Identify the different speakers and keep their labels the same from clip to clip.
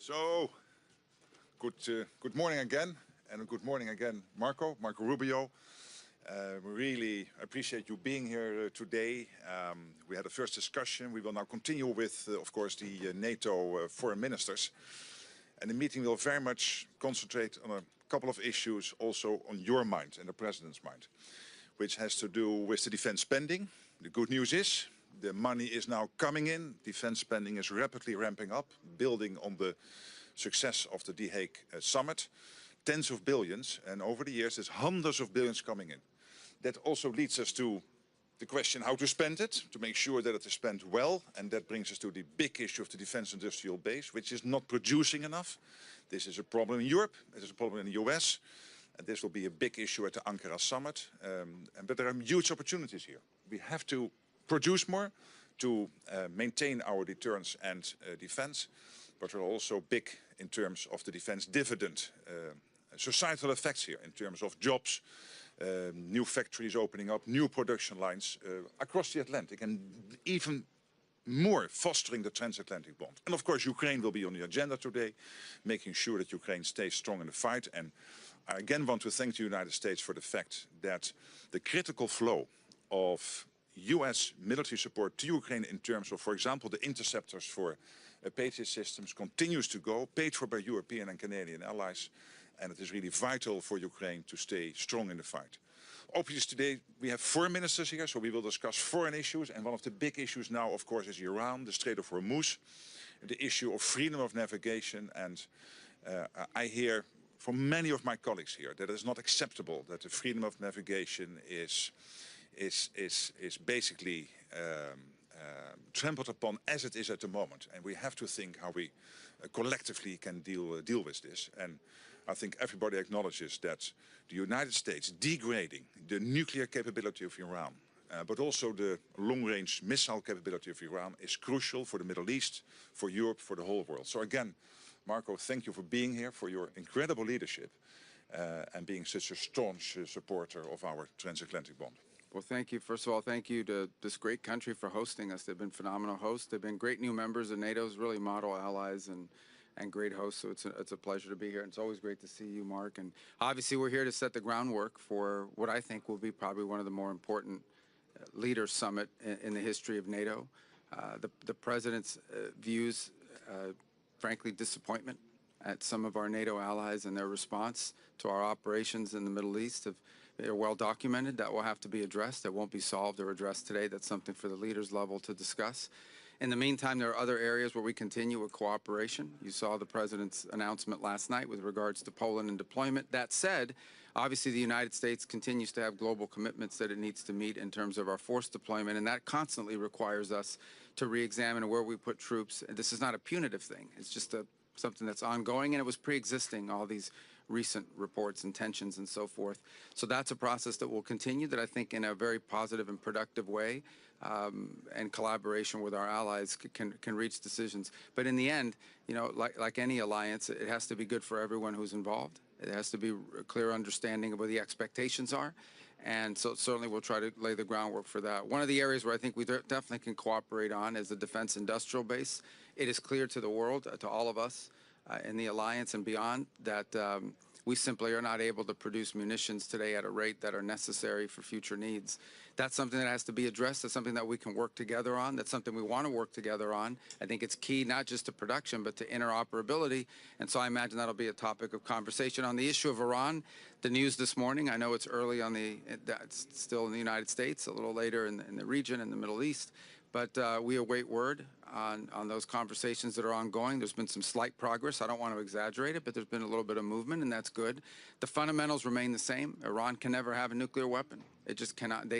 Speaker 1: So, good morning again, and good morning again, Mark Rubio. We really appreciate you being here today. We had a first discussion. We will now continue with, of course, the NATO foreign ministers. And the meeting will very much concentrate on a couple of issues also on your mind and the President's mind, which has to do with the defense spending. The good news is the money is now coming in. Defense spending is rapidly ramping up, building on the success of the The Hague summit. Tens of billions, and over the years there's hundreds of billions coming in. That also leads us to the question how to spend it, to make sure that it is spent well, and that brings us to the big issue of the defense industrial base, which is not producing enough. This is a problem in Europe, it is a problem in the US, and this will be a big issue at the Ankara summit. But there are huge opportunities here. We have to produce more to maintain our deterrence and defense, but there are also big in terms of the defense dividend societal effects here in terms of jobs, new factories opening up, new production lines across the Atlantic, and even more fostering the transatlantic bond. And of course Ukraine will be on the agenda today, making sure that Ukraine stays strong in the fight. And I again want to thank the United States for the fact that the critical flow of US military support to Ukraine in terms of, for example, the interceptors for Patriot systems continues to go, paid for by European and Canadian allies, and it is really vital for Ukraine to stay strong in the fight. Obviously today we have foreign ministers here, so we will discuss foreign issues, and one of the big issues now, of course, is Iran, the Strait of Hormuz, the issue of freedom of navigation, and I hear from many of my colleagues here that it is not acceptable that the freedom of navigation is basically trampled upon as it is at the moment, and we have to think how we collectively can deal with this. And I think everybody acknowledges that the United States degrading the nuclear capability of Iran, but also the long-range missile capability of Iran is crucial for the Middle East, for Europe, for the whole world. So again, Marco, thank you for being here, for your incredible leadership, and being such a staunch supporter of our transatlantic bond.
Speaker 2: Well, thank you. First of all, thank you to this great country for hosting us. They've been phenomenal hosts. They've been great new members of NATO's, really model allies and great hosts. So it's a pleasure to be here. And it's always great to see you, Mark. And obviously, we're here to set the groundwork for what I think will be probably one of the more important leaders summit in the history of NATO. The President's views, frankly, disappointment at some of our NATO allies and their response to our operations in the Middle East they're well documented. That will have to be addressed. That won't be solved or addressed today. That's something for the leaders level to discuss. In the meantime, there are other areas where we continue with cooperation. You saw the President's announcement last night with regards to Poland and deployment. That said, obviously the United States continues to have global commitments that it needs to meet in terms of our force deployment, and that constantly requires us to re-examine where we put troops. And this is not a punitive thing. It's just something that's ongoing, and it was pre-existing, all these recent reports and tensions and so forth. So that's a process that will continue, that I think in a very positive and productive way, and collaboration with our allies can reach decisions. But in the end, you know, like any alliance, it has to be good for everyone who's involved. It has to be a clear understanding of what the expectations are. And so certainly we'll try to lay the groundwork for that. One of the areas where I think we definitely can cooperate on is the defense industrial base. It is clear to the world, to all of us, in the alliance and beyond, that we simply are not able to produce munitions today at a rate that are necessary for future needs. That's something that has to be addressed. That's something that we can work together on. That's something we want to work together on. I think it's key not just to production, but to interoperability. And so I imagine that'll be a topic of conversation. On the issue of Iran, the news this morning, I know it's early on it's still in the United States, a little later in the region, in the Middle East. But we await word on those conversations that are ongoing. There's been some slight progress. I don't want to exaggerate it, but there's been a little bit of movement, and that's good. The fundamentals remain the same. Iran can never have a nuclear weapon. It just cannot.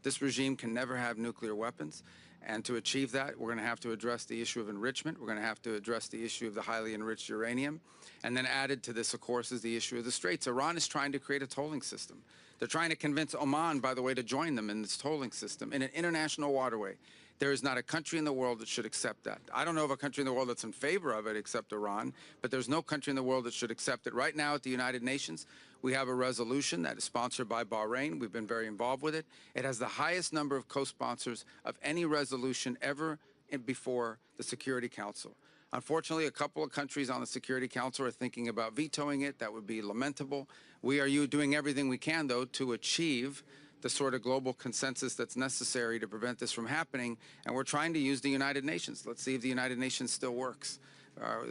Speaker 2: This regime can never have nuclear weapons. And to achieve that, we're going to have to address the issue of enrichment. We're going to have to address the issue of the highly enriched uranium. And then added to this, of course, is the issue of the Straits. Iran is trying to create a tolling system. They're trying to convince Oman, by the way, to join them in this tolling system in an international waterway. There is not a country in the world that should accept that. I don't know of a country in the world that's in favor of it except Iran, but there's no country in the world that should accept it. Right now at the United Nations, we have a resolution that is sponsored by Bahrain. We've been very involved with it. It has the highest number of co-sponsors of any resolution ever before the Security Council. Unfortunately, a couple of countries on the Security Council are thinking about vetoing it. That would be lamentable. We are doing everything we can, though, to achieve the sort of global consensus that's necessary to prevent this from happening, and we're trying to use the United Nations. Let's see if the United Nations still works.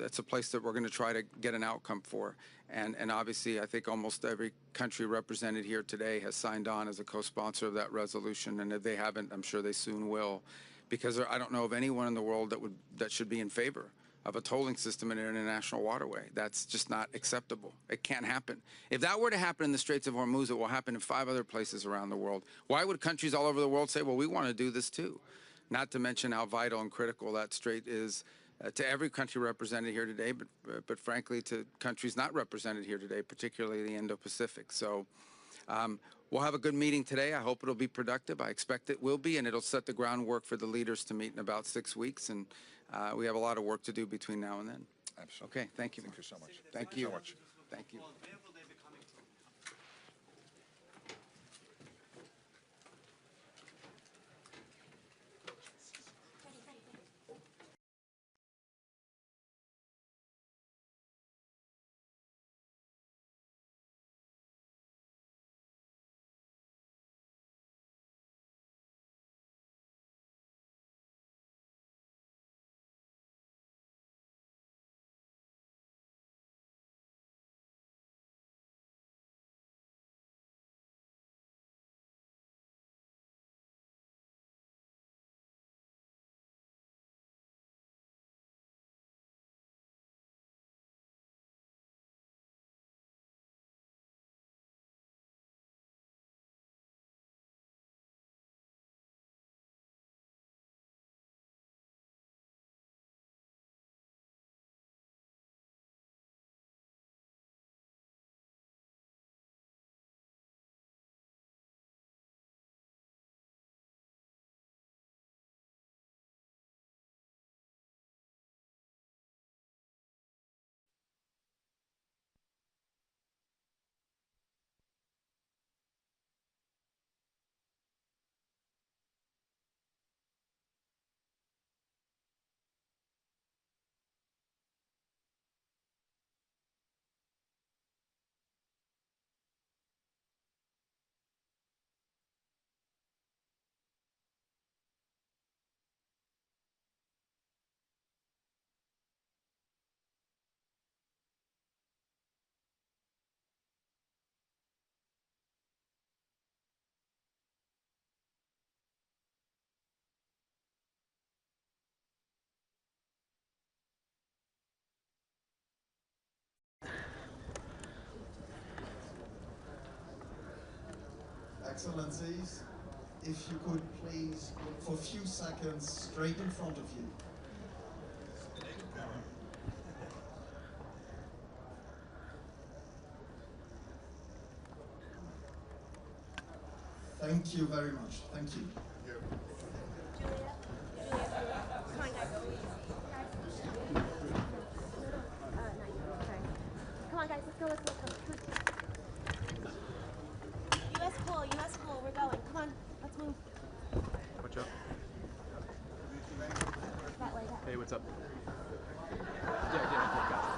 Speaker 2: That's a place that we're going to try to get an outcome for. And obviously, I think almost every country represented here today has signed on as a co-sponsor of that resolution, and if they haven't, I'm sure they soon will, because I don't know of anyone in the world that should be in favor of a tolling system in an international waterway. That's just not acceptable. It can't happen. If that were to happen in the Straits of Hormuz, it will happen in 5 other places around the world. Why would countries all over the world say, well, we want to do this too? Not to mention how vital and critical that strait is to every country represented here today, but frankly to countries not represented here today, particularly the Indo-Pacific. So we'll have a good meeting today. I hope it'll be productive. I expect it will be, and it'll set the groundwork for the leaders to meet in about 6 weeks. And we have a lot of work to do between now and then.
Speaker 1: Absolutely.
Speaker 2: Okay, thank you.
Speaker 1: Thank you so much.
Speaker 2: Thank you.
Speaker 1: So much.
Speaker 2: Thank you.
Speaker 3: Excellencies, if you could please look for a few seconds straight in front of you. Thank you very much. Thank you.
Speaker 4: Come on, guys, let's go, let's go, let's go. US pool, we're going. Come on, let's move.
Speaker 5: Watch out.
Speaker 4: That way, that way.
Speaker 5: Hey, what's up? Yeah, gotcha.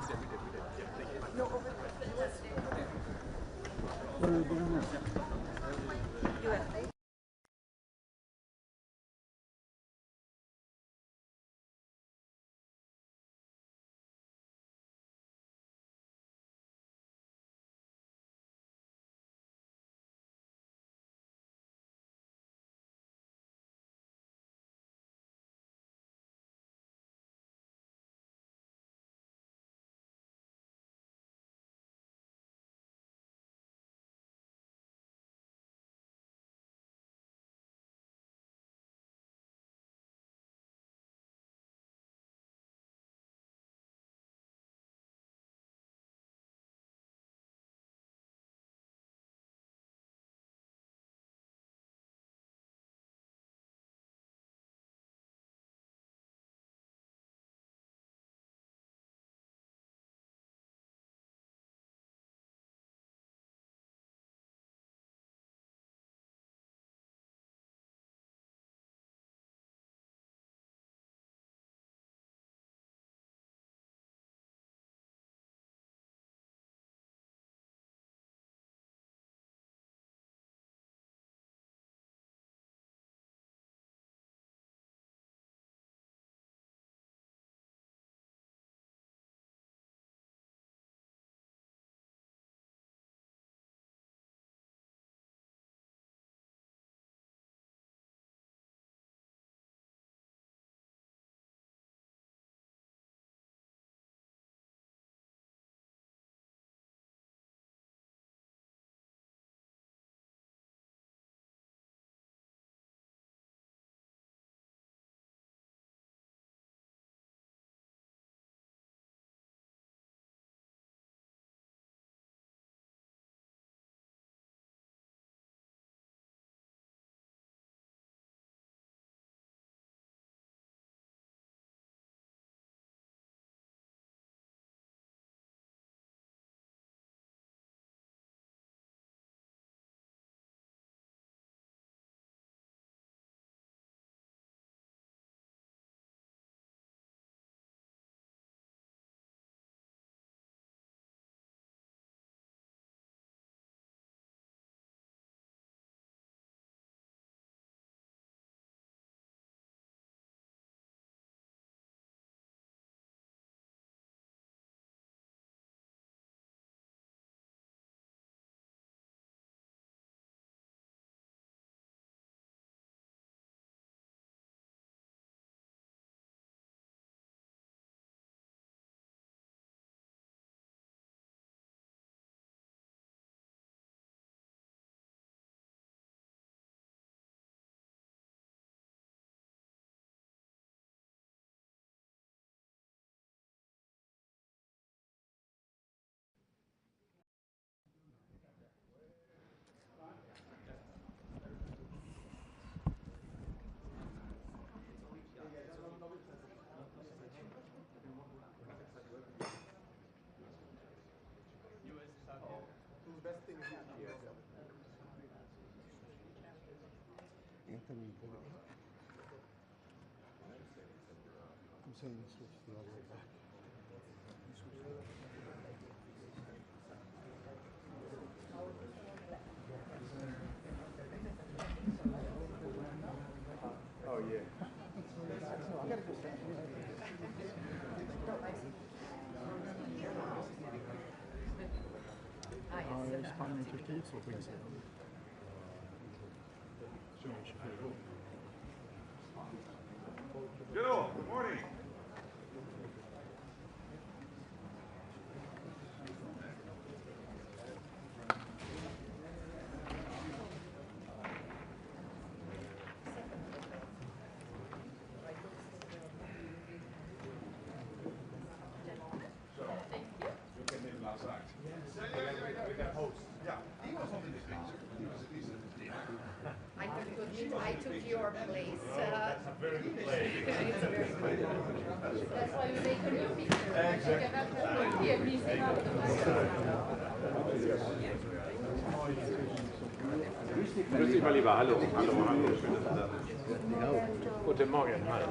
Speaker 5: Yeah, we did. Yeah, thank you.
Speaker 4: No, over there. US.
Speaker 6: Anthony, I'm saying you switch the other way back.
Speaker 5: Oh, yeah.
Speaker 6: Spanien och Turkiet så skiljer sig.
Speaker 1: General, good morning.
Speaker 7: I took your place. That's a very good place. It's a very good place. That's why we make a new picture.
Speaker 5: Grüß dich mal lieber. Hallo. Hallo, hallo. Schön, dass du da bist. Guten Morgen. Hallo.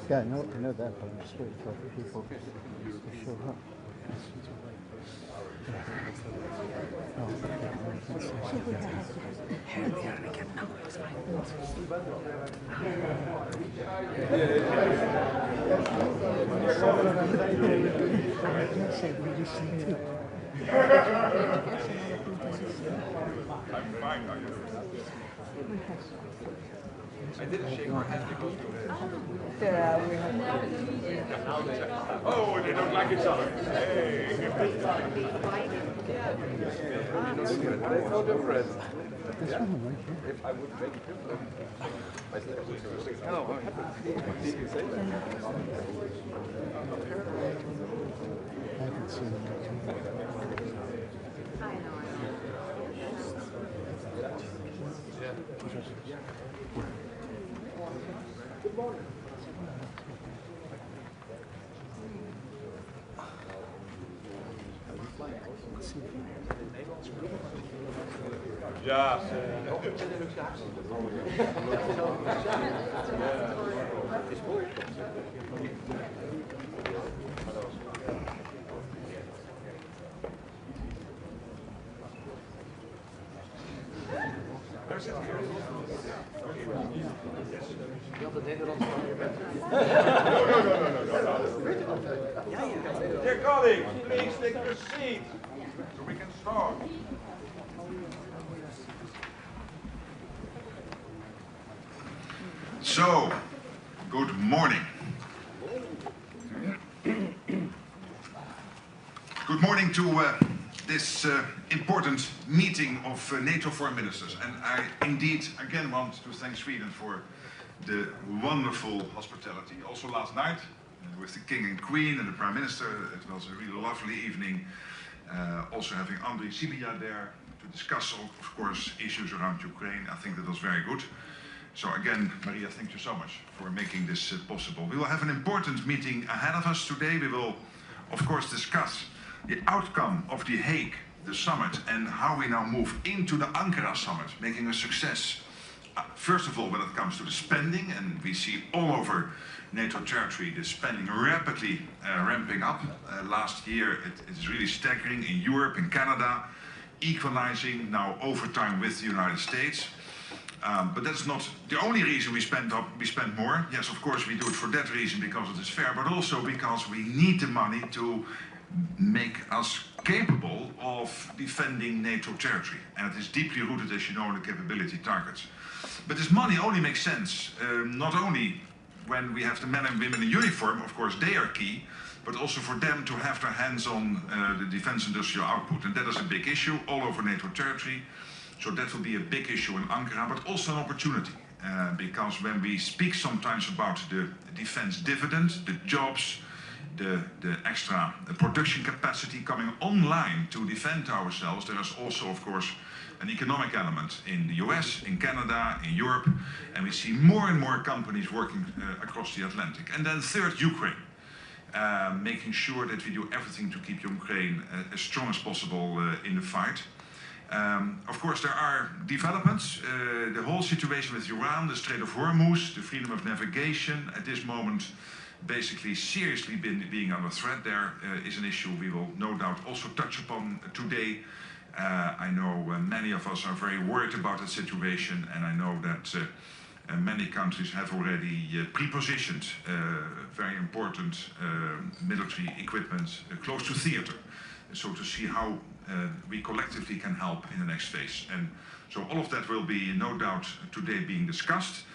Speaker 6: Yeah, I know that, but I'm just waiting for people to show up.
Speaker 1: I'm fine, how are you?
Speaker 2: I didn't shake our hands because
Speaker 5: Oh, they don't like each other. Hey.
Speaker 2: there's no difference.
Speaker 6: This one right here.
Speaker 2: If I would make it different, I said, hello, what happened? Did you say that?
Speaker 6: I haven't seen it.
Speaker 2: Good morning.
Speaker 5: Ja,
Speaker 1: Dear colleagues, please take your seat so we can start. So, good morning. Good morning to this important meeting of NATO foreign ministers. And I indeed again want to thank Sweden for the wonderful hospitality. Also last night with the King and Queen and the Prime Minister, it was a really lovely evening. Also having Andriy Sybiha there to discuss, of course, issues around Ukraine. I think that was very good. So again, Maria, thank you so much for making this possible. We will have an important meeting ahead of us today. We will, of course, discuss the outcome of The Hague, the summit, and how we now move into the Ankara summit, making a success. First of all, when it comes to the spending, and we see all over NATO territory the spending rapidly ramping up. Last year, it is really staggering in Europe, in Canada, equalizing now over time with the United States. But that's not the only reason we spend more. Yes, of course, we do it for that reason because it is fair, but also because we need the money to make us capable of defending NATO territory. And it is deeply rooted, as you know, in the capability targets. But this money only makes sense not only when we have the men and women in uniform, of course they are key, but also for them to have their hands on the defense industrial output. And that is a big issue all over NATO territory. So that will be a big issue in Ankara, but also an opportunity. Because when we speak sometimes about the defense dividend, the jobs, the extra production capacity coming online to defend ourselves, there is also, of course, an economic element in the US, in Canada, in Europe, and we see more and more companies working across the Atlantic. And then third, Ukraine. Making sure that we do everything to keep Ukraine as strong as possible in the fight. Of course, there are developments. The whole situation with Iran, the Strait of Hormuz, the freedom of navigation at this moment, basically seriously being under threat. There is an issue we will no doubt also touch upon today. I know many of us are very worried about that situation, and I know that many countries have already pre-positioned very important military equipment close to theater, so to see how we collectively can help in the next phase. And so all of that will be no doubt today being discussed.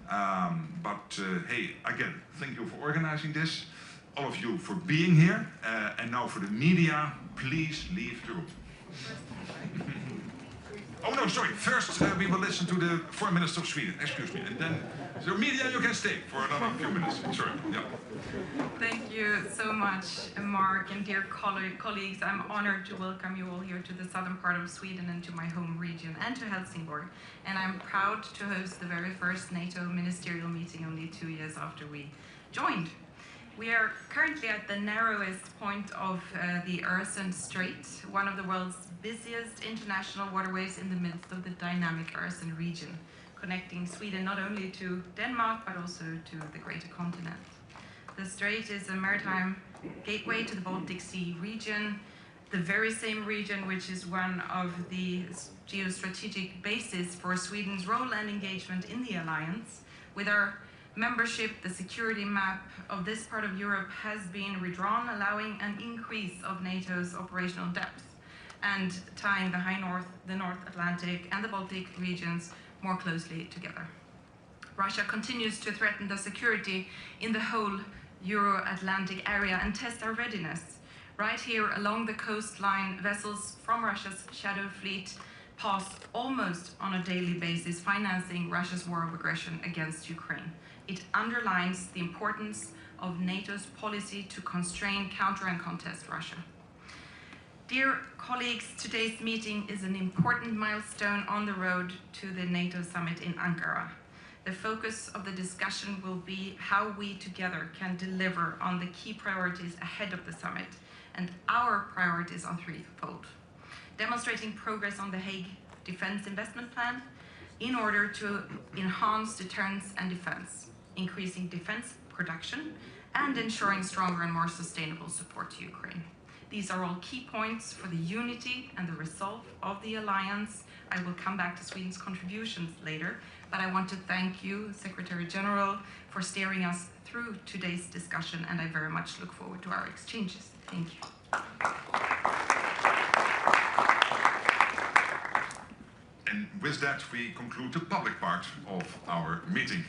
Speaker 1: Hey, again, thank you for organizing this, all of you for being here, and now for the media, please leave the room. Oh no, sorry, first we will listen to the Foreign Minister of Sweden, excuse me, and then, so media, you can stay for another few minutes, sorry, yeah.
Speaker 8: Thank you so much, Mark, and dear colleagues. I'm honored to welcome you all here to the southern part of Sweden and to my home region and to Helsingborg. And I'm proud to host the very first NATO ministerial meeting only 2 years after we joined. We are currently at the narrowest point of the Öresund Strait, one of the world's busiest international waterways in the midst of the dynamic Öresund region, connecting Sweden not only to Denmark but also to the greater continent. The strait is a maritime gateway to the Baltic Sea region, the very same region which is one of the geostrategic bases for Sweden's role and engagement in the alliance. With our membership, the security map of this part of Europe has been redrawn, allowing an increase of NATO's operational depth and tying the High North, the North Atlantic and the Baltic regions more closely together. Russia continues to threaten the security in the whole Euro-Atlantic area and test our readiness. Right here along the coastline, vessels from Russia's shadow fleet pass almost on a daily basis, financing Russia's war of aggression against Ukraine. It underlines the importance of NATO's policy to constrain, counter and contest Russia. Dear colleagues, today's meeting is an important milestone on the road to the NATO summit in Ankara. The focus of the discussion will be how we together can deliver on the key priorities ahead of the summit, and our priorities are threefold. Demonstrating progress on the Hague Defense Investment Plan in order to enhance deterrence and defense, increasing defense production, and ensuring stronger and more sustainable support to Ukraine. These are all key points for the unity and the resolve of the alliance. I will come back to Sweden's contributions later, but I want to thank you, Secretary General, for steering us through today's discussion, and I very much look forward to our exchanges. Thank you.
Speaker 1: And with that, we conclude the public part of our meeting.